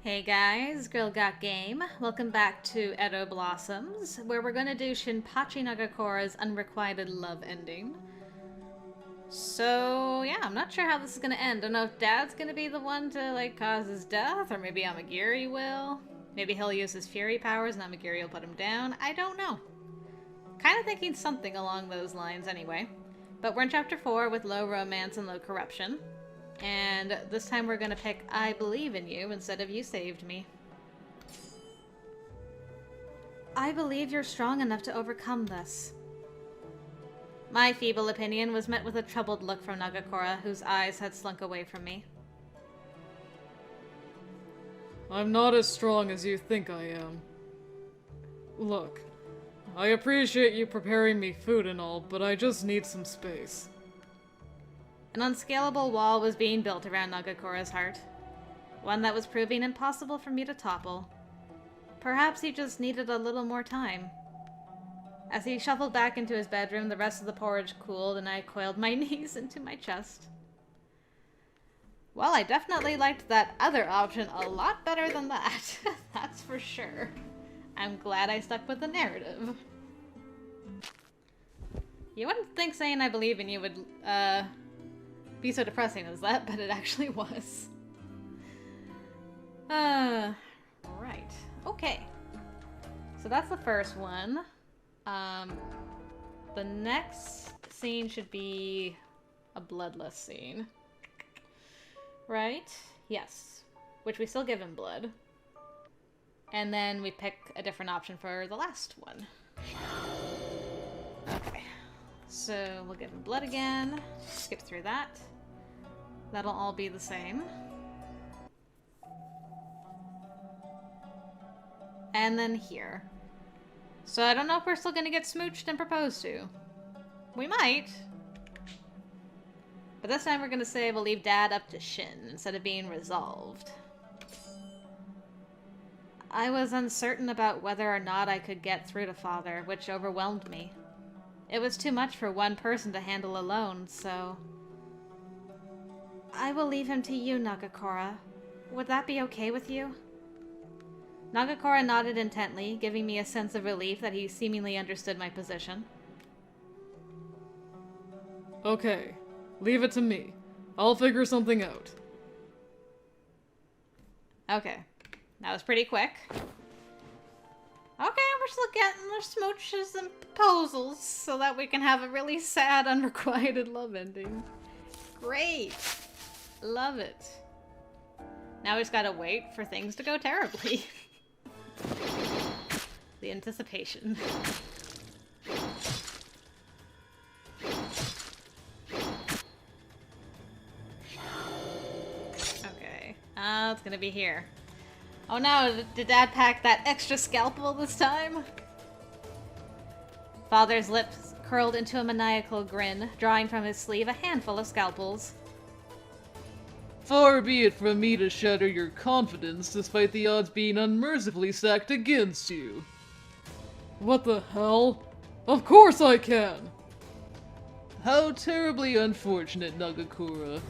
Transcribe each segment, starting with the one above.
Hey guys, Girl Got Game. Welcome back to Edo Blossoms, where we're gonna do Shinpachi Nagakura's unrequited love ending. So, yeah, I'm not sure how this is gonna end. I don't know if Dad's gonna be the one to, cause his death, or maybe Amagiri will. Maybe he'll use his fury powers and Amagiri will put him down. I don't know. Kind of thinking something along those lines anyway. But we're in Chapter 4 with low romance and low corruption. And this time we're gonna pick I believe in you instead of you saved me. I believe you're strong enough to overcome this. My feeble opinion was met with a troubled look from Nagakura, whose eyes had slunk away from me. I'm not as strong as you think I am. Look, I appreciate you preparing me food and all, but I just need some space. An unscalable wall was being built around Nagakura's heart. One that was proving impossible for me to topple. Perhaps he just needed a little more time. As he shuffled back into his bedroom, the rest of the porridge cooled and I coiled my knees into my chest. Well, I definitely liked that other option a lot better than that. That's for sure. I'm glad I stuck with the narrative. You wouldn't think saying I believe in you would, be so depressing as that, but it actually was. Right. Okay. So that's the first one. The next scene should be a bloodless scene. Right? Yes. Which we still give him blood. And then we pick a different option for the last one. Okay. So we'll give him blood again. Skip through that. That'll all be the same. And then here. So I don't know if we're still gonna get smooched and proposed to. We might. But this time we're gonna say we'll leave Dad up to Shin instead of being resolved. I was uncertain about whether or not I could get through to Father, which overwhelmed me. It was too much for one person to handle alone, so... I will leave him to you, Nagakura. Would that be okay with you? Nagakura nodded intently, giving me a sense of relief that he seemingly understood my position. Okay, leave it to me. I'll figure something out. Okay. That was pretty quick. Okay, we're still getting the smooches and proposals so that we can have a really sad, unrequited love ending. Great! Love it. Now we just gotta wait for things to go terribly. The anticipation. Okay. It's gonna be here. Oh no, did Dad pack that extra scalpel this time? Father's lips curled into a maniacal grin, drawing from his sleeve a handful of scalpels. Far be it from me to shatter your confidence despite the odds being unmercifully stacked against you. What the hell? Of course I can! How terribly unfortunate, Nagakura.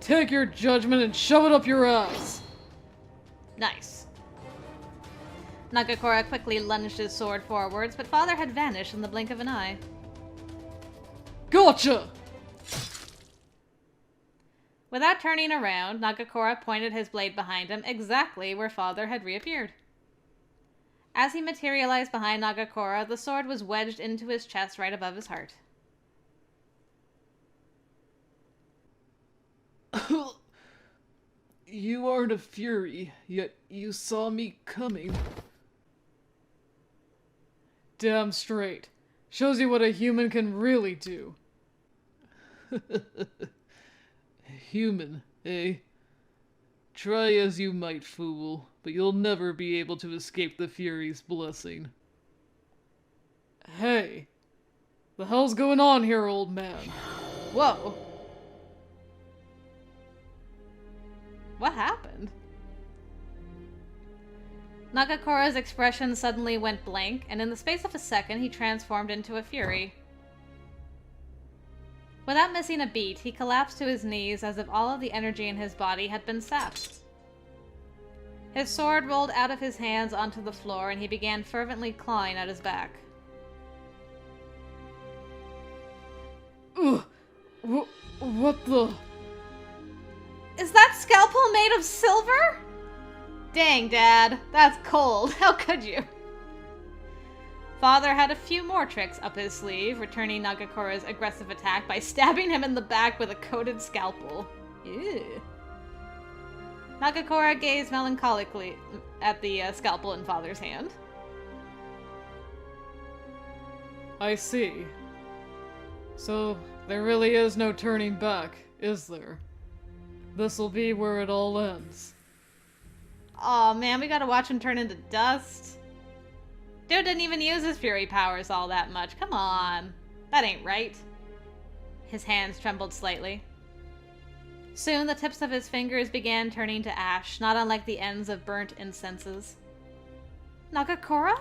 Take your judgment and shove it up your ass! Nice. Nagakura quickly lunged his sword forwards, but Father had vanished in the blink of an eye. Gotcha! Without turning around, Nagakura pointed his blade behind him, exactly where Father had reappeared. As he materialized behind Nagakura, the sword was wedged into his chest right above his heart. You aren't a fury, yet you saw me coming. Damn straight. Shows you what a human can really do. Human, eh? Try as you might, fool, but you'll never be able to escape the Fury's blessing. Hey, the hell's going on here, old man? Whoa. What happened? Nagakura's expression suddenly went blank, and in the space of a second he transformed into a fury. Without missing a beat, he collapsed to his knees as if all of the energy in his body had been sapped. His sword rolled out of his hands onto the floor, and he began fervently clawing at his back. Ugh! What the? Is that scalpel made of silver? Dang, Dad. That's cold. How could you? Father had a few more tricks up his sleeve, returning Nagakura's aggressive attack by stabbing him in the back with a coated scalpel. Ew. Nagakura gazed melancholically at the scalpel in Father's hand. I see. So, there really is no turning back, is there? This'll be where it all ends. Aw, man, we gotta watch him turn into dust. Dude didn't even use his fury powers all that much. Come on. That ain't right. His hands trembled slightly. Soon, the tips of his fingers began turning to ash, not unlike the ends of burnt incenses. Nagakura?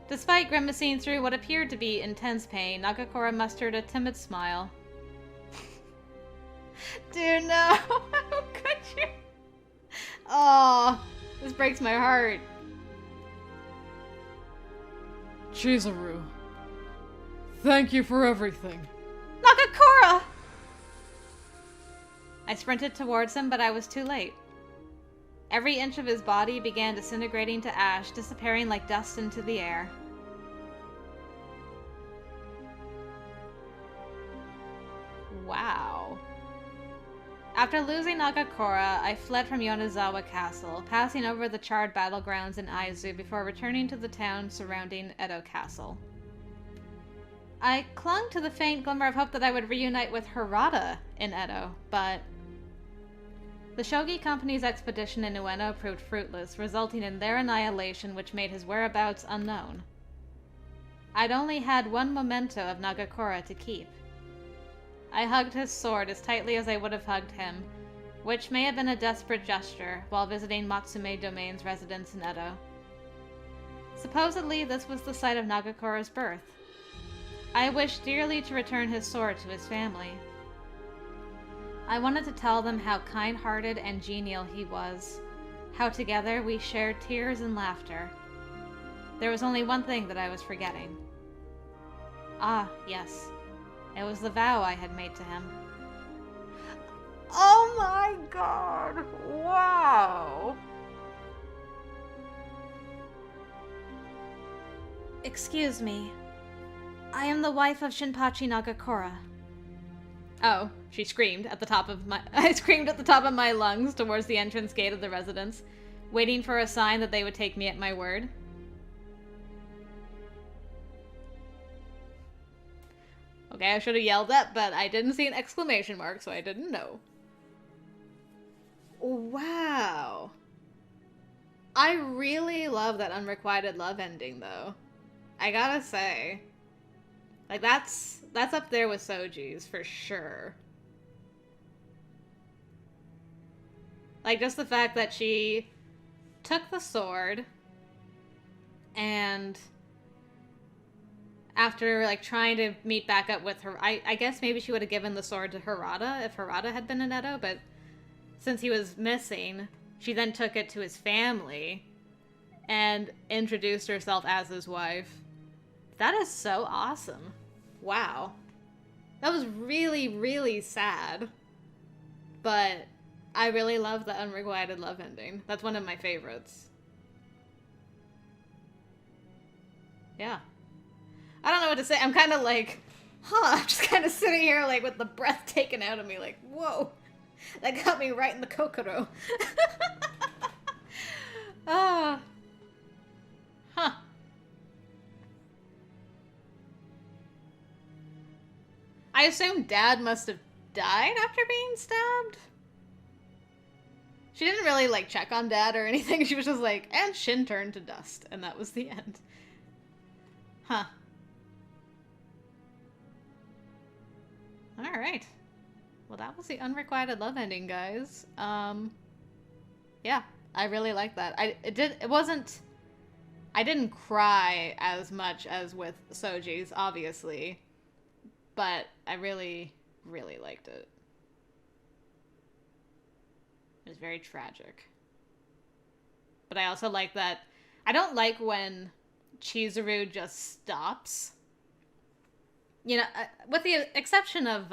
Despite grimacing through what appeared to be intense pain, Nagakura mustered a timid smile. Dude, no! How could you? Oh, this breaks my heart. Chizuru, thank you for everything. Nagakura! I sprinted towards him, but I was too late. Every inch of his body began disintegrating to ash, disappearing like dust into the air. Wow. After losing Nagakura, I fled from Yonezawa Castle, passing over the charred battlegrounds in Aizu before returning to the town surrounding Edo Castle. I clung to the faint glimmer of hope that I would reunite with Harada in Edo, but the Shogi Company's expedition in Ueno proved fruitless, resulting in their annihilation, which made his whereabouts unknown. I'd only had one memento of Nagakura to keep. I hugged his sword as tightly as I would have hugged him, which may have been a desperate gesture while visiting Matsume Domain's residence in Edo. Supposedly, this was the site of Nagakura's birth. I wished dearly to return his sword to his family. I wanted to tell them how kind-hearted and genial he was, how together we shared tears and laughter. There was only one thing that I was forgetting. Ah, yes. It was the vow I had made to him. Oh my god! Wow! Excuse me. I am the wife of Shinpachi Nagakura. Oh, she screamed at the top of my- I screamed at the top of my lungs towards the entrance gate of the residence, waiting for a sign that they would take me at my word. Okay, I should have yelled that, but I didn't see an exclamation mark, so I didn't know. Wow. I really love that unrequited love ending, though. I gotta say. Like, that's up there with Soji's, for sure. Like, just the fact that she took the sword, and after, like, trying to meet back up with her, I guess maybe she would have given the sword to Harada if Harada had been in Edo, but since he was missing, she then took it to his family and introduced herself as his wife. That is so awesome. Wow. That was really, really sad. But I really love the unrequited love ending. That's one of my favorites. Yeah. I don't know what to say. I'm kind of like, I'm just kind of sitting here like with the breath taken out of me, like, whoa. That got me right in the kokoro. Ah. Huh. I assume Dad must have died after being stabbed? She didn't really, like, check on Dad or anything. She was just like, and Shin turned to dust. And that was the end. Huh. Alright. Well, that was the unrequited love ending, guys. Yeah, I really like that. I didn't cry as much as with Soji's, obviously. But I really, really liked it. It was very tragic. but I also like that. I don't like when Chizuru just stops. You know, with the exception of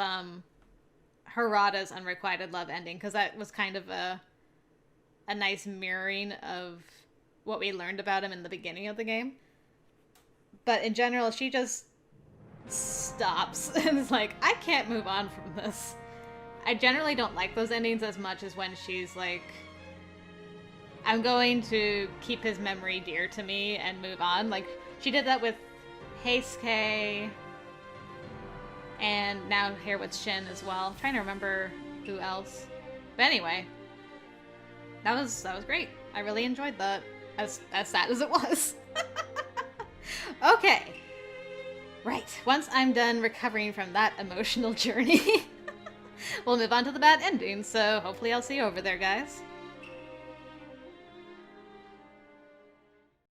Harada's unrequited love ending, because that was kind of a nice mirroring of what we learned about him in the beginning of the game. But in general, she just stops and is like, I can't move on from this. I generally don't like those endings as much as when she's like, I'm going to keep his memory dear to me and move on. Like, she did that with Heisuke, and now here with Shin as well. I'm trying to remember who else. But anyway, that was great. I really enjoyed that, as sad as it was. Okay. Right. Once I'm done recovering from that emotional journey, we'll move on to the bad ending, so hopefully I'll see you over there, guys.